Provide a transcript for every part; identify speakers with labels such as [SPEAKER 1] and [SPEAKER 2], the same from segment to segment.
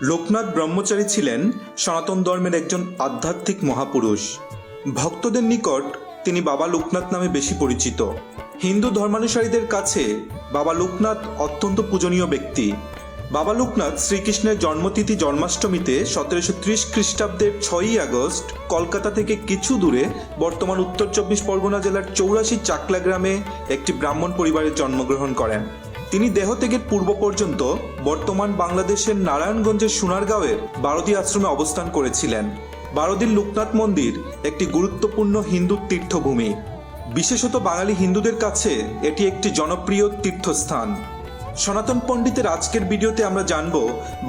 [SPEAKER 1] লোকনাথ ব্রহ্মচারী ছিলেন সনাতন ধর্মের একজন আধ্যাত্মিক মহাপুরুষ। ভক্তদের নিকট তিনি বাবা লোকনাথ নামে বেশি পরিচিত। হিন্দু ধর্মানুসারীদের কাছে বাবা লোকনাথ অত্যন্ত পূজনীয় ব্যক্তি। বাবা লোকনাথ শ্রীকৃষ্ণের জন্মতিথি জন্মাষ্টমীতে 1730 খ্রিস্টাব্দের 6ই আগস্ট কলকাতা থেকে কিছু দূরে বর্তমান উত্তর 24 পরগনা জেলার 84 চাকলা গ্রামে একটি ব্রাহ্মণ পরিবারে জন্মগ্রহণ করেন। তিনি দেহত্যাগের পূর্ব পর্যন্ত বর্তমান বাংলাদেশের নারায়ণগঞ্জের সোনারগাঁওয়ের বারোদি আশ্রমে অবস্থান করেছিলেন। বারোদির লোকনাথ মন্দির একটি গুরুত্বপূর্ণ হিন্দু তীর্থভূমি। বিশেষত বাঙালি হিন্দুদের কাছে এটি একটি জনপ্রিয় তীর্থস্থান। সনাতন পণ্ডিতের আজকের ভিডিওতে আমরা জানব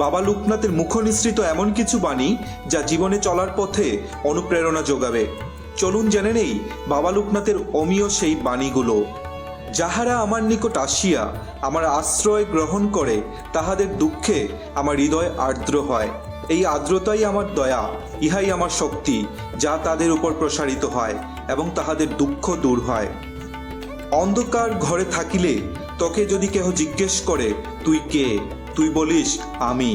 [SPEAKER 1] বাবা লোকনাথের মুখনিসৃত এমন কিছু বাণী যা জীবনে চলার পথে অনুপ্রেরণা যোগাবে। চলুন জেনে নেই বাবা লোকনাথের অমীয় সেই বাণীগুলো। যাহারা আমার নিকট আসিয়া আমার আশ্রয় গ্রহণ করে তাহাদের দুঃখে আমার হৃদয় আর্দ্র হয়। এই আর্দ্রতাই আমার দয়া, ইহাই আমার শক্তি, যা তাদের উপর প্রসারিত হয় এবং তাহাদের দুঃখ দূর হয়। অন্ধকার ঘরে থাকিলে তোকে যদি কেহ জিজ্ঞেস করে তুই কে, তুই বলিস আমি।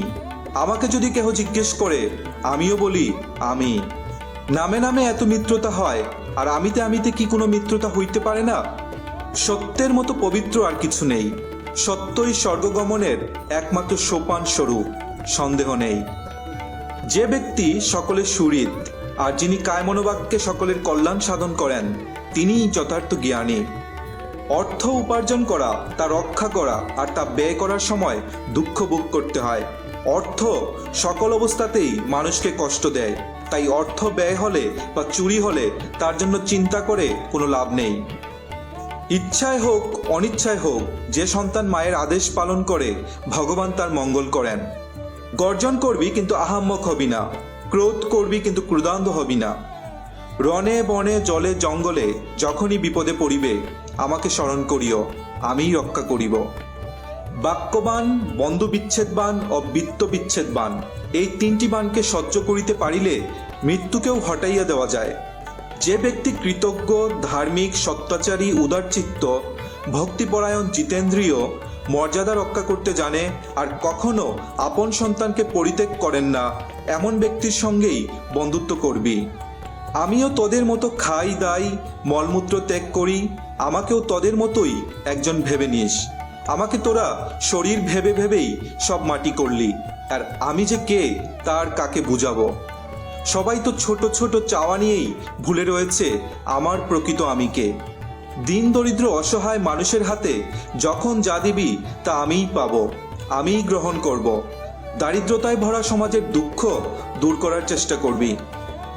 [SPEAKER 1] আমাকে যদি কেহ জিজ্ঞেস করে আমিও বলি আমি। নামে নামে এত মিত্রতা হয়, আর আমিতে আমিতে কি কোনো মিত্রতা হইতে পারে না? সত্যের মতো পবিত্র আর কিছু নেই। সত্যই স্বর্গগমনের একমাত্র সোপান স্বরূপ, সন্দেহ নেই। যে ব্যক্তি সকলের সুহৃদ আর যিনি কায়মনোবাক্যে সকলের কল্যাণ সাধন করেন, তিনিই যথার্থ জ্ঞানী। অর্থ উপার্জন করা, তা রক্ষা করা আর তা ব্যয় করার সময় দুঃখ ভোগ করতে হয়। অর্থ সকল অবস্থাতেই মানুষকে কষ্ট দেয়, তাই অর্থ ব্যয় হলে বা চুরি হলে তার জন্য চিন্তা করে কোনো লাভ নেই। ইচ্ছায় হোক অনিচ্ছায় হোক, যে সন্তান মায়ের আদেশ পালন করে ভগবান তার মঙ্গল করেন। গর্জন করবি কিন্তু আহাম্মক হবি না, ক্রোধ করবি কিন্তু ক্রোধান্ধ হবি না। রণে বনে জলে জঙ্গলে যখনই বিপদে পড়িবে আমাকে স্মরণ করিও, আমিই রক্ষা করিব। বাক্যবান, বন্ধু বিচ্ছেদবান ও বৃত্ত বিচ্ছেদবান, এই তিনটি বাণকে সহ্য করিতে পারিলে মৃত্যুকেও হটাইয়া দেওয়া যায়। যে ব্যক্তি কৃতজ্ঞ, ধার্মিক, সত্যাচারী, উদারচিত্ত, ভক্তিপরায়ণ, জিতেন্দ্রীয়, মর্যাদা রক্ষা করতে জানে আর কখনো আপন সন্তানকে পরিত্যাগ করেন না, এমন ব্যক্তির সঙ্গেই বন্ধুত্ব করবি। আমিও তোদের মতো খাই দাই, মলমূত্র ত্যাগ করি, আমাকেও তোদের মতোই একজন ভেবে নিস। আমাকে তোরা শরীর ভেবে ভেবেই সব মাটি করলি, আর আমি যে কে তার কাকে বুঝাবো? সবাই তো ছোট ছোট চাওয়া নিয়েই ভুলে রয়েছে আমার প্রকৃত আমিকে। দিন দরিদ্র অসহায় মানুষের হাতে যখন যা দিবি তা আমিই পাবো, আমিই গ্রহণ করব। দারিদ্রতায় ভরা সমাজের দুঃখ দূর করার চেষ্টা করবি।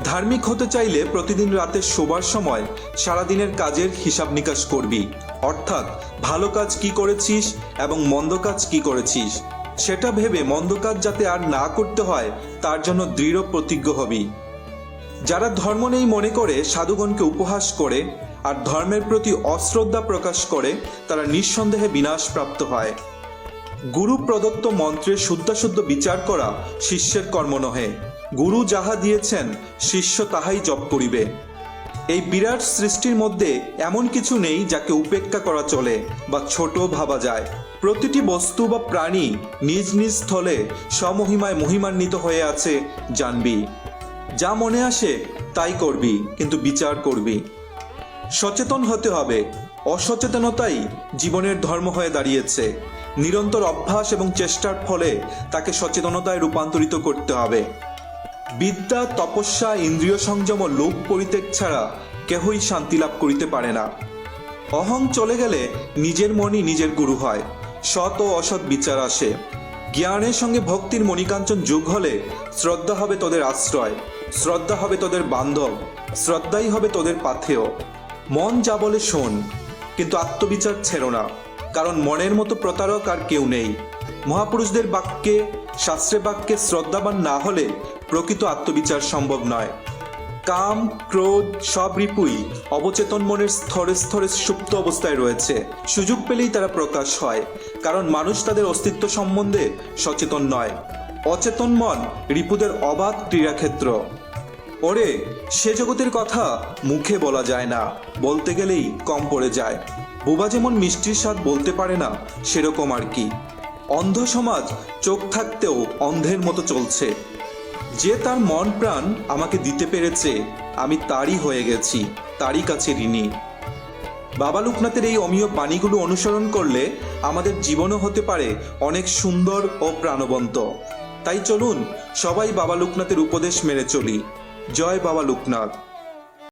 [SPEAKER 1] ধার্মিক হতে চাইলে প্রতিদিন রাতে শোবার সময় সারাদিনের কাজের হিসাব নিকাশ করবি, অর্থাৎ ভালো কাজ কি করেছিস এবং মন্দ কাজ কি করেছিস সেটা ভেবে মন্দ কাজ যাতে আর না করতে হয় তার জন্য দৃঢ় প্রতিজ্ঞ হবি। যারা ধর্ম নেই মনে করে সাধুগণকে উপহাস করে আর ধর্মের প্রতি অশ্রদ্ধা প্রকাশ করে, তারা নিঃসন্দেহে বিনাশপ্রাপ্ত হয়। গুরু প্রদত্ত মন্ত্রের শুদ্ধাশুদ্ধ বিচার করা শিষ্যের কর্ম নহে। গুরু যাহা দিয়েছেন শিষ্য তাহাই জপ করিবে। এই বিরাট সৃষ্টির মধ্যে এমন কিছু নেই যাকে উপেক্ষা করা চলে বা ছোট ভাবা যায়। প্রতিটি বস্তু বা প্রাণী নিজ নিজ স্থলে স্বমহিমায় মহিমান্বিত হয়ে আছে, জানবি। যা মনে আসে তাই করবি, কিন্তু বিচার করবি। সচেতন হতে হবে। অসচেতনতাই জীবনের ধর্ম হয়ে দাঁড়িয়েছে। নিরন্তর অভ্যাস এবং চেষ্টার ফলে তাকে সচেতনতায় রূপান্তরিত করতে হবে। বিদ্যা, তপস্যা, ইন্দ্রিয় সংযম ও লোক পরিত্যাগ ছাড়া কেহই শান্তি লাভ করিতে পারে না। অহং চলে গেলে নিজের মনই নিজের গুরু হয়। সৎ ও অসৎ বিচার আসে। জ্ঞানের সঙ্গে ভক্তির মণিকাঞ্চন যোগ হলে শ্রদ্ধা হবে তোদের আশ্রয়, শ্রদ্ধা হবে তোদের বান্ধব, শ্রদ্ধাই হবে তোদের পাথেয়। মন যা বলে শোন, কিন্তু আত্মবিচার ছেড়ো না, কারণ মনের মতো প্রতারক আর কেউ নেই। মহাপুরুষদের বাক্যে, শাস্ত্রে বাক্যে শ্রদ্ধাবান না হলে প্রকৃত আত্মবিচার সম্ভব নয়। কাম, ক্রোধ সব রিপুই অবচেতন মনের স্তরে স্তরে সুপ্ত অবস্থায় রয়েছে। সুযোগ পেলেই তারা প্রকাশ হয়, কারণ মানুষ তাদের অস্তিত্ব সম্বন্ধে সচেতন নয়। অচেতন মন রিপুদের অবাধ ক্রীড়াক্ষেত্র। ওরে, সে জগতের কথা মুখে বলা যায় না, বলতে গেলেই কম পড়ে যায়। বোবা যেমন মিষ্টির স্বাদ বলতে পারে না, সেরকম আর কি। অন্ধ সমাজ চোখ থাকতেও অন্ধের মতো চলছে। যে তার মন প্রাণ আমাকে দিতে পেরেছে, আমি তারই হয়ে গেছি, তারই কাছে ঋণী। বাবা লোকনাথের এই অমীয় বাণীগুলো অনুসরণ করলে আমাদের জীবনও হতে পারে অনেক সুন্দর ও প্রাণবন্ত। তাই চলুন সবাই বাবা লোকনাথের উপদেশ মেনে চলি। জয় বাবা লোকনাথ।